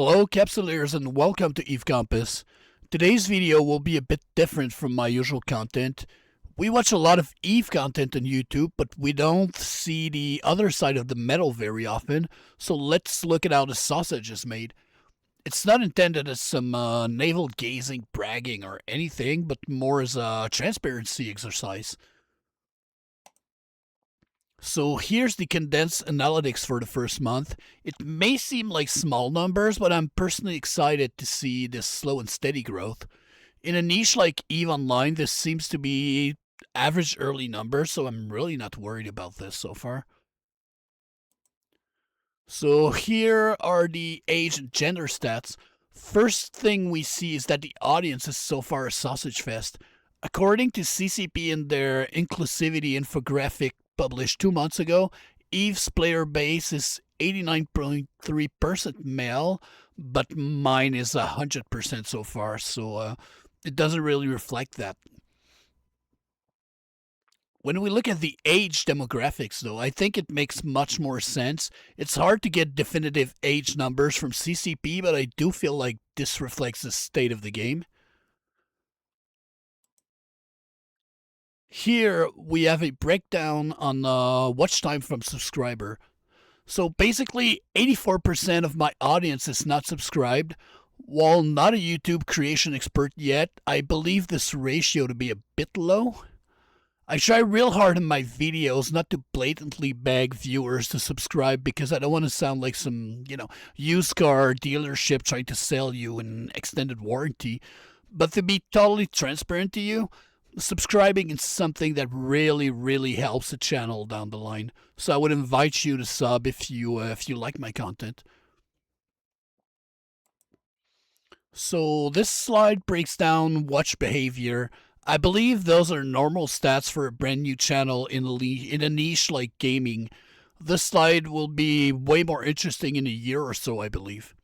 Hello Capsuleers and welcome to Eve Campus. Today's video will be a bit different from my usual content. We watch a lot of Eve content on YouTube, but we don't see the other side of the metal very often, so let's look at how the sausage is made. It's not intended as some navel-gazing bragging or anything, but more as a transparency exercise. So here's the condensed analytics for the first month. It may seem like small numbers, but I'm personally excited to see this slow and steady growth. In a niche like EVE Online, this seems to be average early numbers, so I'm really not worried about this so far. So here are the age and gender stats. First thing we see is that the audience is so far a sausage fest. According to CCP in their inclusivity infographic published 2 months ago, EVE's player base is 89.3% male, but mine is 100% so far, so it doesn't really reflect that. When we look at the age demographics, though, I think it makes much more sense. It's hard to get definitive age numbers from CCP, but I do feel like this reflects the state of the game. Here we have a breakdown on watch time from subscriber. So basically, 84% of my audience is not subscribed. While not a YouTube creation expert yet, I believe this ratio to be a bit low. I try real hard in my videos not to blatantly beg viewers to subscribe because I don't want to sound like some, used car dealership trying to sell you an extended warranty. But to be totally transparent to you, subscribing is something that really helps the channel down the line. So I would invite you to sub if you like my content. So this slide breaks down watch behavior. I believe those are normal stats for a brand new channel in a niche like gaming. This slide will be way more interesting in a year or so, I believe.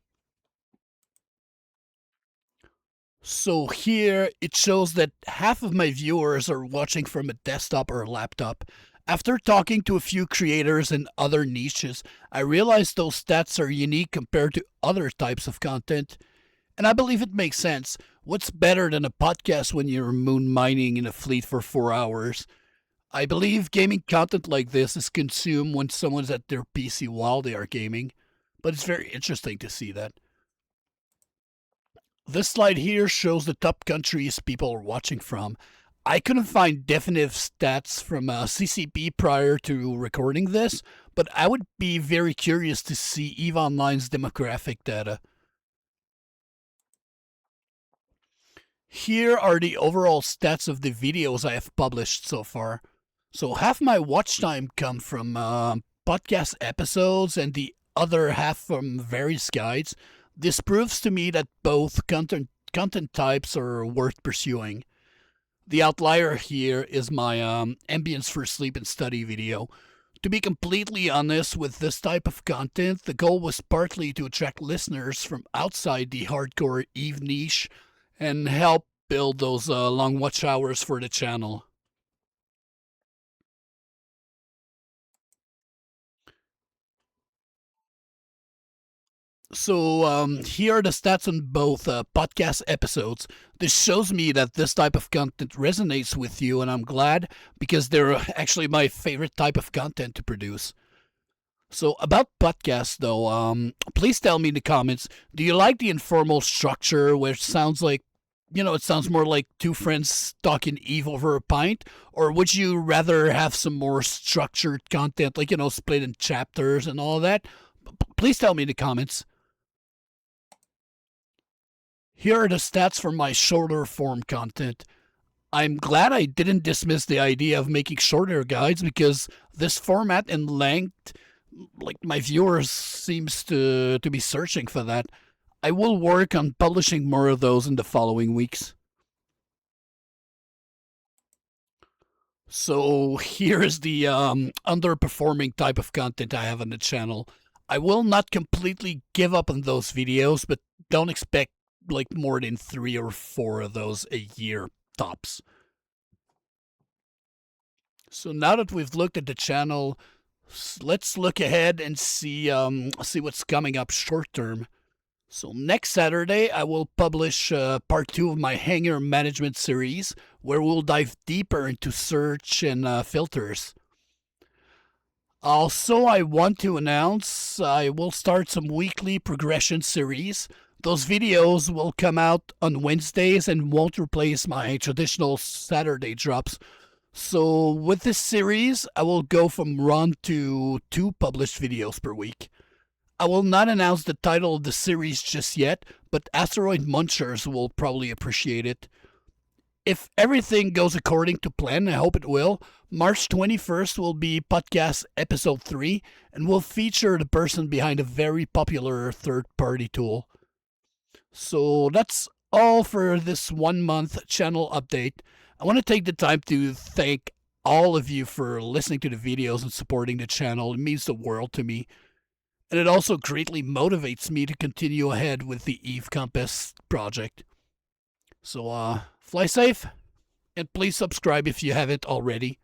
So here it shows that half of my viewers are watching from a desktop or a laptop. After talking to a few creators in other niches, I realized those stats are unique compared to other types of content. And I believe it makes sense. What's better than a podcast when you're moon mining in a fleet for 4 hours? I believe gaming content like this is consumed when someone's at their PC while they are gaming, but it's very interesting to see that. This slide here shows the top countries people are watching from. I couldn't find definitive stats from CCP prior to recording this, but I would be very curious to see EVE Online's demographic data. Here are the overall stats of the videos I have published so far. So half my watch time come from podcast episodes and the other half from various guides. This proves to me that both content types are worth pursuing. The outlier here is my Ambience for sleep and study video. To be completely honest with this type of content, the goal was partly to attract listeners from outside the hardcore EVE niche and help build those long watch hours for the channel. So here are the stats on both podcast episodes. This shows me that this type of content resonates with you, and I'm glad because they're actually my favorite type of content to produce. So about podcasts, though, please tell me in the comments, do you like the informal structure where it sounds like, it sounds more like two friends talking EVE over a pint? Or would you rather have some more structured content, like, split in chapters and all that? Please tell me in the comments. Here are the stats for my shorter form content. I'm glad I didn't dismiss the idea of making shorter guides because this format and length, like my viewers seems to be searching for that. I will work on publishing more of those in the following weeks. So here is the underperforming type of content I have on the channel. I will not completely give up on those videos, but don't expect like more than 3 or 4 of those a year tops. So now that we've looked at the channel, let's look ahead and see what's coming up short term. So next Saturday, I will publish part 2 of my Hangar Management series, where we'll dive deeper into search and filters. Also, I want to announce I will start some weekly progression series. Those videos will come out on Wednesdays and won't replace my traditional Saturday drops. So, with this series, I will go from 1 to 2 published videos per week. I will not announce the title of the series just yet, but asteroid munchers will probably appreciate it. If everything goes according to plan, I hope it will, March 21st will be podcast episode 3 and will feature the person behind a very popular third-party tool. So that's all for this 1 month channel update. I want to take the time to thank all of you for listening to the videos and supporting the channel. It means the world to me. And it also greatly motivates me to continue ahead with the Eve Compass project. So, fly safe, and please subscribe if you haven't already.